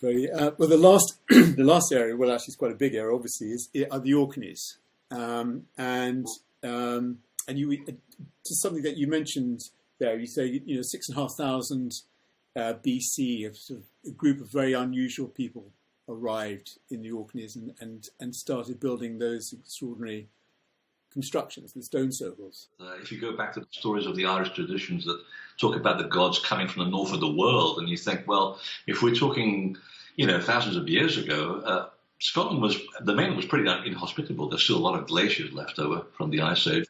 Very well. The last the last area, well, actually, it's quite a big area. Obviously, are the Orkneys, and you just something that you mentioned there. You say 6,500 BC, sort of a group of very unusual people arrived in the Orkneys and started building those extraordinary constructions, the stone circles. If you go back to the stories of the Irish traditions that talk about the gods coming from the north of the world, and you think, well, if we're talking, thousands of years ago, Scotland the mainland was pretty inhospitable. There's still a lot of glaciers left over from the Ice Age.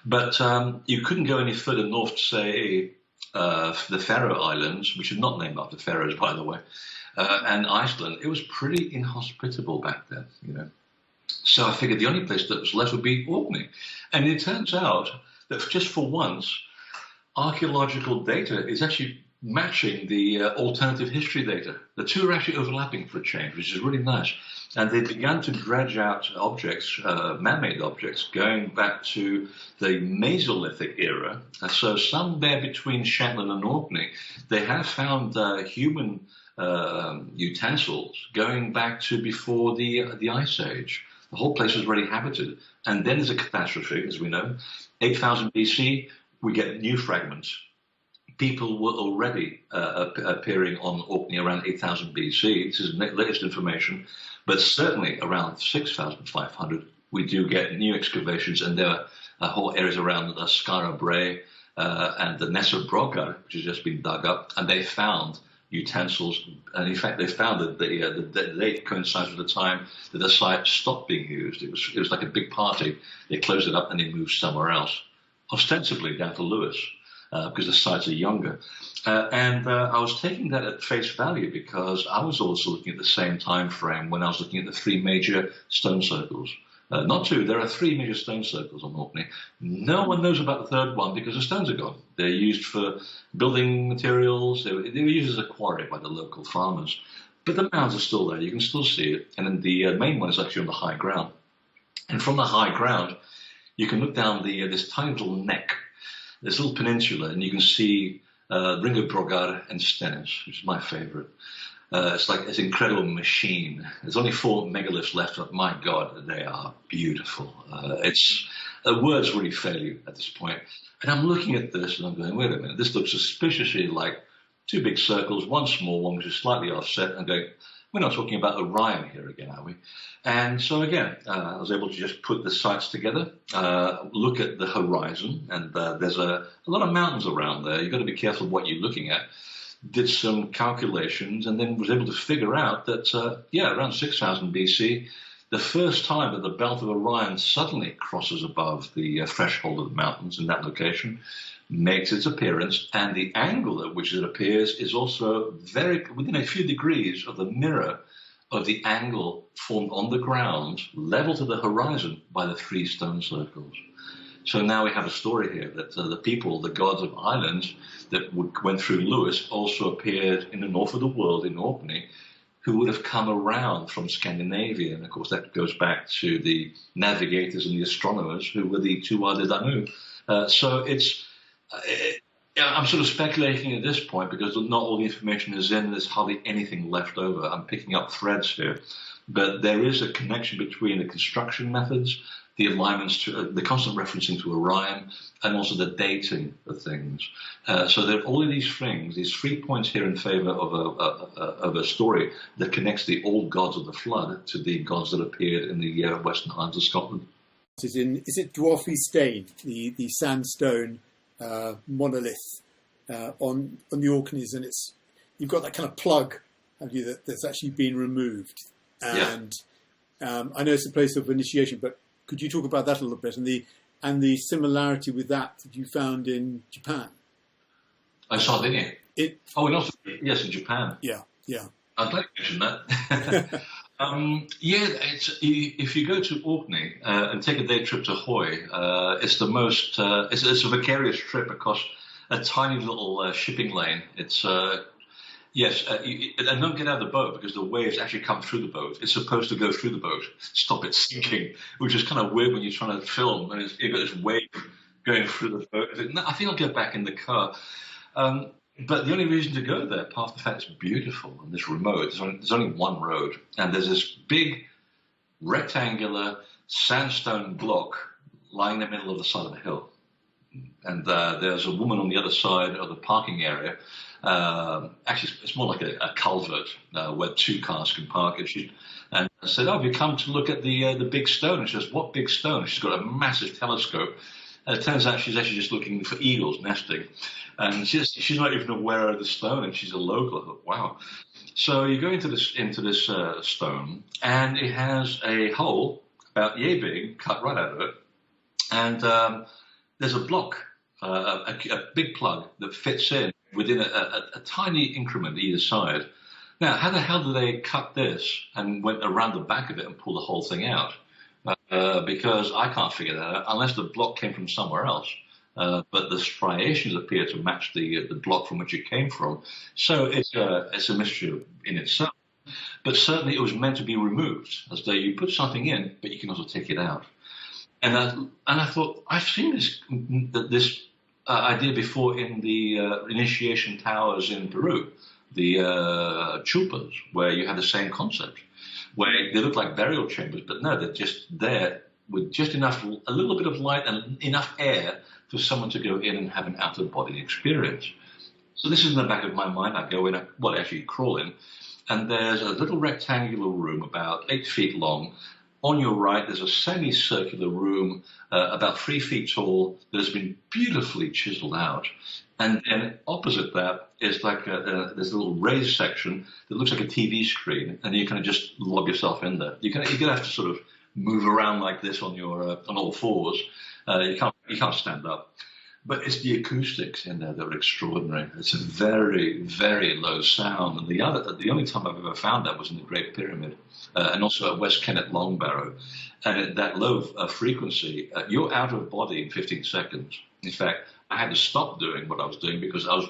But you couldn't go any further north to, say, the Faroe Islands, which are not named after pharaohs, by the way, and Iceland. It was pretty inhospitable back then, So I figured the only place that was left would be Orkney. And it turns out that just for once, archaeological data is actually matching the alternative history data. The two are actually overlapping for a change, which is really nice. And they began to dredge out objects, man-made objects, going back to the Mesolithic era. So somewhere between Shetland and Orkney, they have found human utensils going back to before the Ice Age. The whole place was already habited. And then there's a catastrophe, as we know. 8,000 BC, we get new fragments. People were already appearing on Orkney around 8,000 BC. This is latest information. But certainly around 6,500, we do get new excavations. And there are whole areas around the Skara Brae and the Ness of Brogard, which has just been dug up. And they found utensils, and in fact, they found that the date coincides with the time that the site stopped being used. It was like a big party. They closed it up and they moved somewhere else, ostensibly down to Lewis, because the sites are younger. And I was taking that at face value because I was also looking at the same time frame when I was looking at the three major stone circles. Not two, there are three major stone circles on Orkney. No one knows about the third one because the stones are gone. They're used for building materials. They were used as a quarry by the local farmers. But the mounds are still there. You can still see it. And then the main one is actually on the high ground. And from the high ground, you can look down this tiny little neck, this little peninsula, and you can see Ring of Brogard and Stennis, which is my favorite. It's like this incredible machine. There's only 4 megaliths left, but my God, they are beautiful. Words really fail you at this point. And I'm looking at this and I'm going, wait a minute, this looks suspiciously like 2 big circles, one small one, which is slightly offset. I'm going, we're not talking about Orion here again, are we? And so again, I was able to just put the sites together, look at the horizon, and there's a lot of mountains around there. You've got to be careful what you're looking at. Did some calculations and then was able to figure out that, around 6,000 BC, the first time that the belt of Orion suddenly crosses above the threshold of the mountains in that location, makes its appearance, and the angle at which it appears is also within a few degrees of the mirror of the angle formed on the ground, level to the horizon by the 3 stone circles. So now we have a story here that the people, the gods of islands that went through Lewis, also appeared in the north of the world in Orkney, who would have come around from Scandinavia. And of course, that goes back to the navigators and the astronomers who were the Tuatha De Danann. I'm sort of speculating at this point because not all the information is in. There's hardly anything left over. I'm picking up threads here. But there is a connection between the construction methods, the alignments, the constant referencing to Orion, and also the dating of things. So there are all of these things, these 3 points here in favor of a story that connects the old gods of the flood to the gods that appeared in the Western Highlands of Scotland. Is it Dwarfy Stain, the sandstone monolith on the Orkneys, and you've got that kind of plug, have you, that's actually been removed, and I know it's a place of initiation, but could you talk about that a little bit and the similarity with that you found in Japan? I saw, didn't you? And also yes, in Japan. Yeah. I'd like to mention that. If you go to Orkney and take a day trip to Hoy, it's the most. It's a vicarious trip across a tiny little shipping lane. It's and don't get out of the boat because the waves actually come through the boat. It's supposed to go through the boat, stop it sinking, which is kind of weird when you're trying to film and you've got this wave going through the boat. I think I'll get back in the car. But the only reason to go there, apart from the fact it's beautiful and it's remote, there's only one road, and there's this big rectangular sandstone block lying in the middle of the side of a hill. And there's a woman on the other side of the parking area. Actually, it's more like a culvert where two cars can park. And I said, "Oh, have you come to look at the big stone?" And she says, "What big stone?" She's got a massive telescope. And it turns out she's actually just looking for eagles nesting. And she's not even aware of the stone, and she's a local. I thought, wow. So you go into this stone, and it has a hole about yay big cut right out of it. And there's a block, a big plug that fits in within a tiny increment either side. Now, how the hell did they cut this and went around the back of it and pull the whole thing out? Because I can't figure that out unless the block came from somewhere else. But the striations appear to match the block from which it came from. So it's a mystery in itself. But certainly it was meant to be removed, as though you put something in, but you can also take it out. And I thought, I've seen this idea before in the initiation towers in Peru, the chupas, where you have the same concept, where they look like burial chambers, but no, they're just there with just enough, a little bit of light and enough air for someone to go in and have an out-of-body experience. So this is in the back of my mind. I go in, actually crawl in, and there's a little rectangular room about 8 feet long. On your right, there's a semicircular room about 3 feet tall that has been beautifully chiseled out. And then opposite that is like there's a little raised section that looks like a TV screen, and you kind of just lob yourself in there. You're gonna have to sort of move around like this on your on all fours. You can't stand up. But it's the acoustics in there that are extraordinary. It's a very, very low sound. And the only time I've ever found that was in the Great Pyramid, and also at West Kennet Longbarrow. And at that low frequency, you're out of body in 15 seconds. In fact, I had to stop doing what I was doing because I was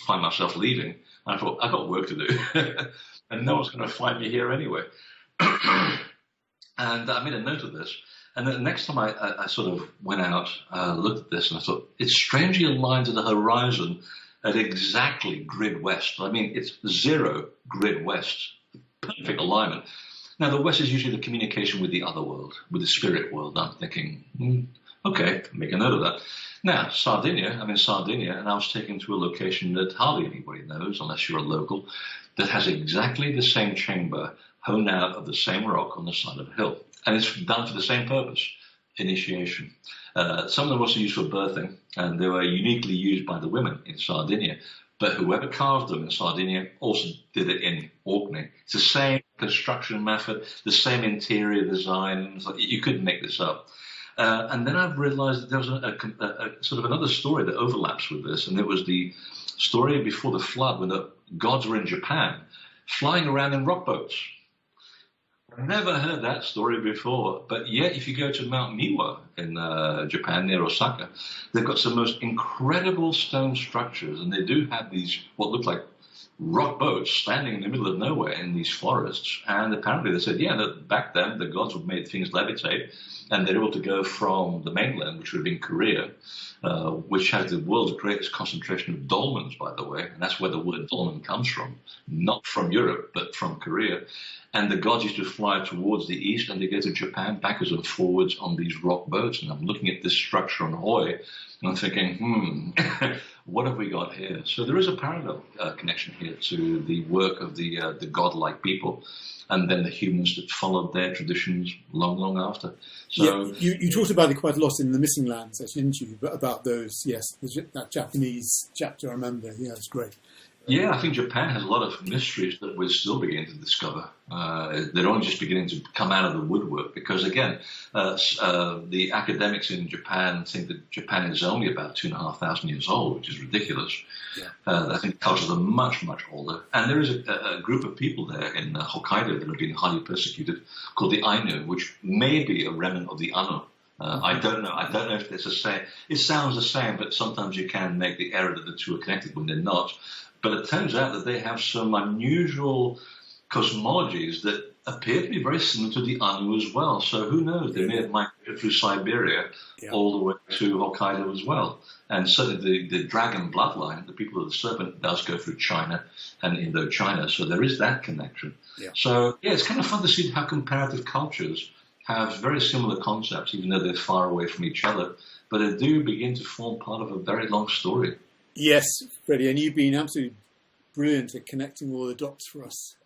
find myself leaving. And I thought, I've got work to do. And no one's going to find me here anyway. And I made a note of this. And then the next time I sort of went out, looked at this, and I thought, it's strangely aligned to the horizon at exactly grid west. I mean, it's 0 grid west. Perfect alignment. Now, the west is usually the communication with the other world, with the spirit world. I'm thinking, okay, make a note of that. Now, I'm in Sardinia, and I was taken to a location that hardly anybody knows, unless you're a local, that has exactly the same chamber honed out of the same rock on the side of a hill. And it's done for the same purpose, initiation. Some of them were also used for birthing, and they were uniquely used by the women in Sardinia. But whoever carved them in Sardinia also did it in Orkney. It's the same construction method, the same interior design. You couldn't make this up. And then I've realized that there was a sort of another story that overlaps with this, and it was the story before the flood when the gods were in Japan, flying around in rock boats. I've never heard that story before, but yet if you go to Mount Miwa in Japan, near Osaka, they've got some most incredible stone structures, and they do have these, what look like rock boats standing in the middle of nowhere in these forests. And apparently they said, yeah, that back then the gods would made things levitate, and they're able to go from the mainland, which would have been Korea, which has the world's greatest concentration of dolmens, by the way, and that's where the word dolmen comes from, not from Europe, but from Korea. And the gods used to fly towards the east, and they go to Japan backwards and forwards on these rock boats. And I'm looking at this structure on Hoi, and I'm thinking, what have we got here? So there is a parallel connection here to the work of the godlike people, and then the humans that followed their traditions long, long after. So you talked about it quite a lot in the Missing Lands, actually, didn't you? But about those, yes, that Japanese chapter, I remember. Yeah, it's great. Yeah, I think Japan has a lot of mysteries that we're still beginning to discover. They're only just beginning to come out of the woodwork because, again, the academics in Japan think that Japan is only about 2,500 years old, which is ridiculous. Yeah. I think cultures are much, much older. And there is a group of people there in Hokkaido that have been highly persecuted called the Ainu, which may be a remnant of the Anu. I don't know. I don't know if it's the same. It sounds the same, but sometimes you can make the error that the two are connected when they're not. But it turns out that they have some unusual cosmologies that appear to be very similar to the Anu as well. So who knows? They may have migrated through Siberia all the way to Hokkaido as well. And certainly the dragon bloodline, the people of the serpent, does go through China and Indochina. So there is that connection. Yeah. So, it's kind of fun to see how comparative cultures have very similar concepts, even though they're far away from each other. But they do begin to form part of a very long story. Yes, Freddie, and you've been absolutely brilliant at connecting all the dots for us.